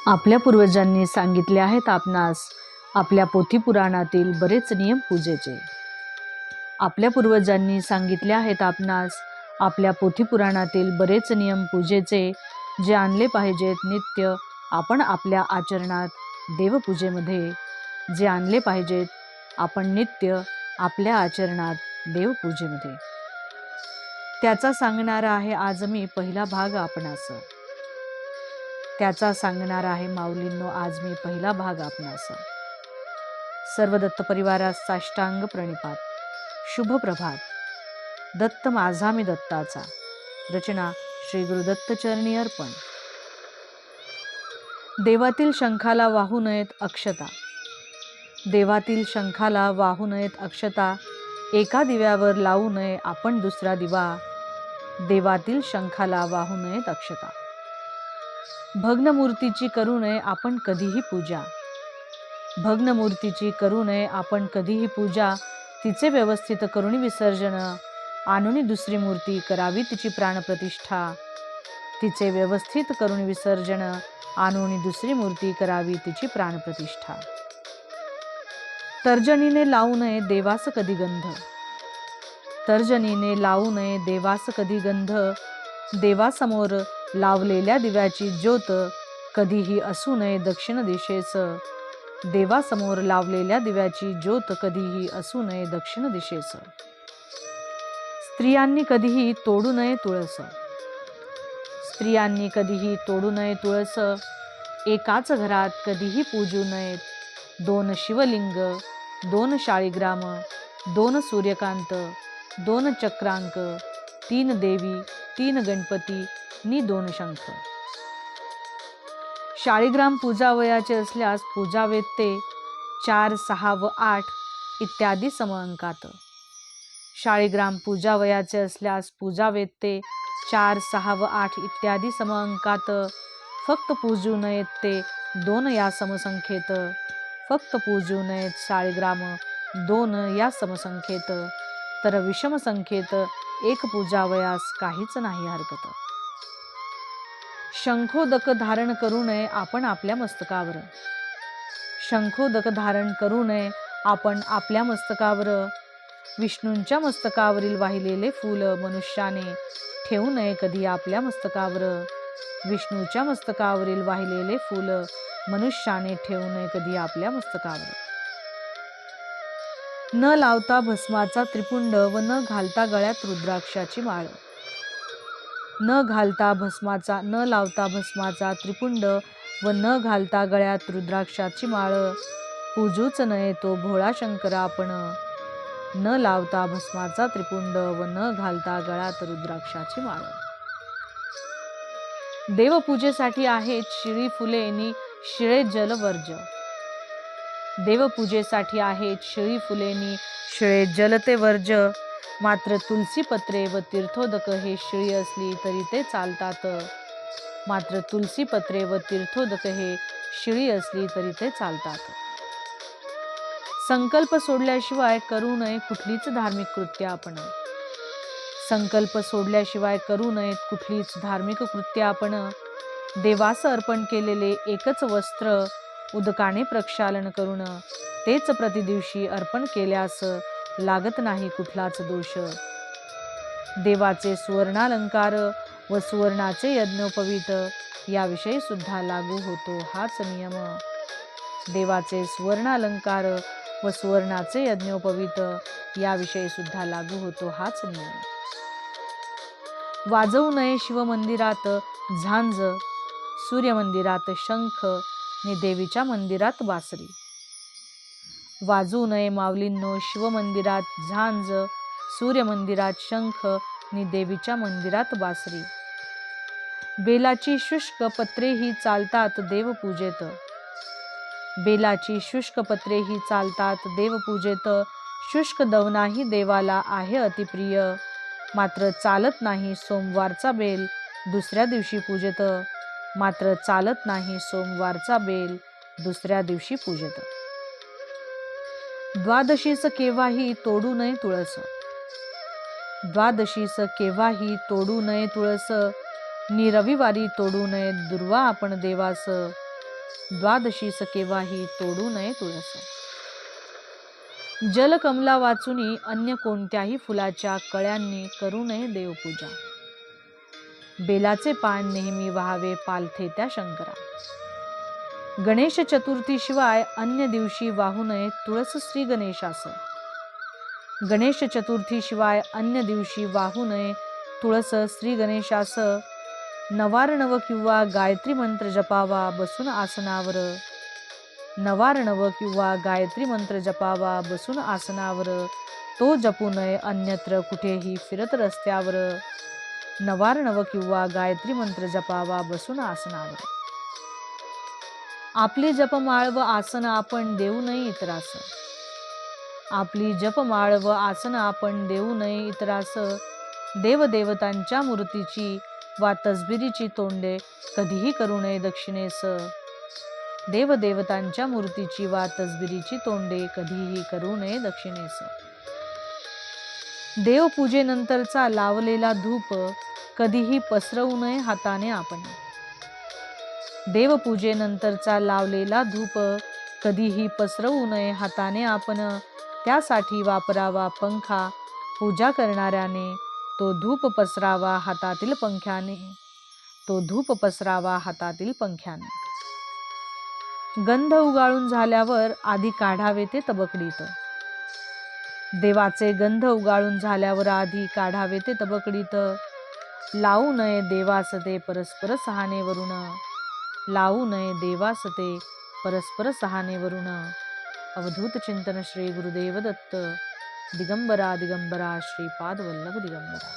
आपल्या पूर्वजांनी सांगितले आहेत आपणास आपल्या पोथीपुराणातील बरेच नियम पूजेचे. आपल्या पूर्वजांनी सांगितले आहेत आपणास आपल्या पोथीपुराणातील बरेच नियम पूजेचे, जे आणले पाहिजेत नित्य आपण आपल्या आचरणात देवपूजेमध्ये, जे आणले पाहिजेत आपण नित्य आपल्या आचरणात देवपूजेमध्ये. त्याचा सांगणारा आहे आज मी पहिला भाग आपणास. त्याचा सांगणार आहे माऊलींनो आज मी पहिला भाग आपणास. सर्व दत्त परिवारास साष्टांग प्रणिपात. शुभ प्रभात. दत्त माझा मी दत्ताचा. रचना श्री गुरुदत्त चरणी अर्पण. देवातील शंखाला वाहू नयेत अक्षता. देवातील शंखाला वाहू नयेत अक्षता. एका दिव्यावर लावू नये आपण दुसरा दिवा. देवातील शंखाला वाहू नयेत अक्षता. भग्न मूर्तीची करू नये आपण कधीही पूजा. भग्न मूर्तीची करू नये आपण कधीही पूजा. तिचे व्यवस्थित करुणी विसर्जन. आणून दुसरी मूर्ती करावी तिची प्राणप्रतिष्ठा. तिचे व्यवस्थित करुणी विसर्जन. आणून दुसरी मूर्ती करावी तिची प्राणप्रतिष्ठा. तर्जनीने लावू नये देवास कधी गंध. तर्जनीने लावू नये देवास कधी गंध. देवासमोर लावलेल्या दिव्याची ज्योत कधीही असू नये दक्षिण दिशेस. देवासमोर लावलेल्या दिव्याची ज्योत कधीही असू नये दक्षिण दिशेस. स्त्रियांनी कधीही तोडू नये तुळस. स्त्रियांनी कधीही तोडू नये तुळस. एकाच घरात कधीही पूजू नयेत दोन शिवलिंग, दोन शाळीग्राम, दोन सूर्यकांत, दोन चक्रांक, तीन देवी, तीन गणपती नि दोन शंख. शाळीग्राम पूजावयाचे असल्यास पूजावेत ते 4, 6 व 8 इत्यादी समअंकात. शाळीग्राम पूजावयाचे असल्यास पूजावेत ते 4, 6 व 8 इत्यादी समअंकात. फक्त पूजू नयेत ते 2 या समसंख्येत. फक्त पूजू नयेत शाळीग्राम 2 या समसंख्येत. तर विषम संख्येत 1 पूजावयास काहीच नाही हरकत. शंखोदक धारण करू नये आपण आपल्या मस्तकावर. शंखोदक धारण करू नये आपण आपल्या मस्तकावर. विष्णूंच्या मस्तकावरील वाहिलेले फूल मनुष्याने ठेवू नये कधी आपल्या मस्तकावर. विष्णूच्या मस्तकावरील वाहिलेले फूल मनुष्याने ठेवू नये कधी आपल्या मस्तकावर. न लावता भस्माचा त्रिपुंड व न घालता गळ्यात रुद्राक्षाची माळ. न लावता भस्माचा त्रिपुंड व न घालता गळ्यात रुद्राक्षाची माळ. पूजूच नये तो भोळा शंकर आपण. न लावता भस्माचा त्रिपुंड व न घालता गळ्यात रुद्राक्षाची माळ. देवपूजेसाठी आहेत शिळी फुले नि शिळे जल वर्ज. देवपूजेसाठी आहेत शिळी फुले नि शिळे जल ते वर्ज. मात्र तुलसी पत्रे व तीर्थोदक हे शिळी असली तरी ते चालतात. मात्र तुलसी पत्रे व तीर्थोदक हे शिळी असली तरी ते चालतात. संकल्प सोडल्याशिवाय करू नये कुठलीच धार्मिक कृत्य आपण. संकल्प सोडल्याशिवाय करू नयेत कुठलीच धार्मिक कृत्य आपण. देवास अर्पण केलेले एकच वस्त्र उदकाने प्रक्षालन करून तेच प्रतिदिवशी अर्पण केल्यास लागत नाही कुठलाच दोष. देवाचे सुवर्णालंकार व सुवर्णाचे यज्ञोपवीत याविषयी सुद्धा लागू होतो हाच नियम. देवाचे सुवर्णालंकार व सुवर्णाचे यज्ञोपवीत याविषयी सुद्धा लागू होतो हाच नियम. वाजवू नये शिवमंदिरात झांज. सूर्यमंदिरात शंख नि देवीच्या मंदिरात बासरी. वाजवू नये माऊलींनो शिवमंदिरात झांज, सूर्यमंदिरात शंख नि देवीच्या मंदिरात बासरी. बेलाची शुष्क पत्रे ही चालतात देवपूजेत. बेलाची शुष्क पत्रे ही चालतात देवपूजेत. शुष्क दवनाही देवाला आहे अतिप्रिय. मात्र चालत नाही सोमवारचा बेल दुसऱ्या दिवशी पूजेत. मात्र चालत नाही सोमवारचा बेल दुसऱ्या दिवशी पूजेत. द्वादशीस केव्हाही तोडू नये तुळस. द्वादशीस केव्हाही तोडू नये तुळस. नि रविवारी तोडू नये दुर्वा आपण देवास. द्वादशीस केव्हाही तोडू नये तुळस. जलकमला वाचुनी अन्य कोणत्याही फुलाच्या कळ्यांनी करू नये देवपूजा. बेलाचे पान नेहमी व्हावे पालथे त्या शंकरा. गणेश चतुर्थी शिवाय अन्य दिवशी वाहू नये तुळस श्री गणेशास. गणेश चतुर्थी शिवाय अन्य दिवशी वाहू नये तुळस श्री गणेशास. नवार्णव किंवा गायत्री मंत्र जपावा बसून आसनावर. नवार्णव किंवा गायत्री मंत्र जपावा बसून आसनावर. तो जपू नये अन्यत्र कुठेही फिरत रस्त्यावर. नवार्णव किंवा गायत्री मंत्र जपावा बसून आसनावर. आपली जपमाळ व आसन आपण देऊ नये इतरास. आपली जपमाळ व आसन आपण देऊ नये इतरास. देवदेवतांच्या मूर्तीची वा तसबिरीची तोंडे कधीही करू नये दक्षिणेस. देवदेवतांच्या मूर्तीची वा तसबिरीची तोंडे कधीही करू नये दक्षिणेस. देवपूजेनंतरचा लावलेला धूप कधीही पसरवू नये हाताने आपण. देवपूजेनंतरचा लावलेला धूप कधीही पसरवू नये हाताने आपण. त्यासाठी वापरावा पंखा. पूजा करणाऱ्याने तो धूप पसरावा हातातील पंख्याने. तो धूप पसरावा हातातील पंख्याने. गंध उगाळून झाल्यावर आधी काढावे ते तबकडीत. देवाचे गंध उगाळून झाल्यावर आधी काढावे ते तबकडीत. लावू नये देवास ते परस्पर सहानेवरून. लावू नये देवास ते परस्पर सहानेवरून. अवधूत चिंतन श्री गुरुदेव दत्त. दिगंबरा दिगंबरा श्रीपाद वल्लभ दिगंबरा.